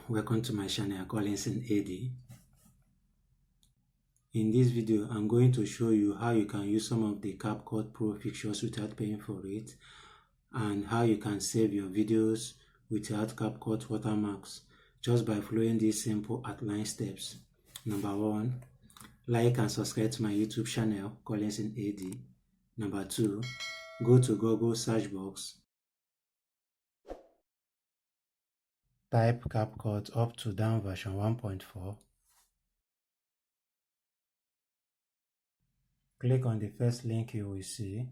Welcome to my channel Collinson AD. In this video, I'm going to show you how you can use some of the Capcut Pro features without paying for it, and how you can save your videos without Capcut watermarks just by following these simple outline steps. Number 1, like and subscribe to my YouTube channel Collinson AD. Number 2, go to Google search box, type Capcut Uptodown version 1.4. Click on the first link you will see.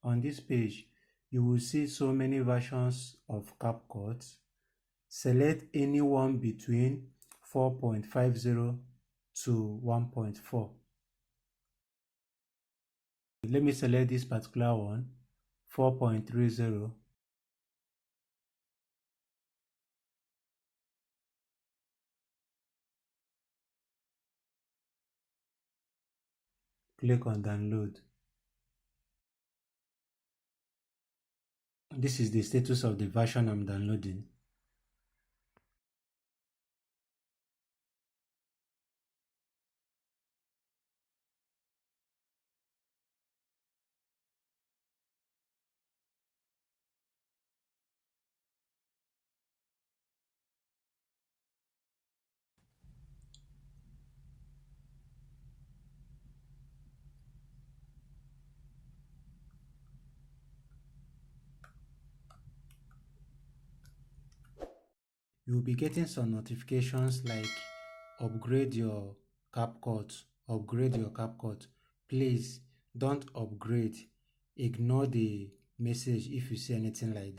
On this page, you will see so many versions of Capcut. Select any one between 4.50 to 1.4. Let me select this particular one, 4.30. Click on download. This is the status of the version I'm downloading. You'll be getting some notifications like upgrade your Capcut. Please don't upgrade. Ignore the message if you see anything like that.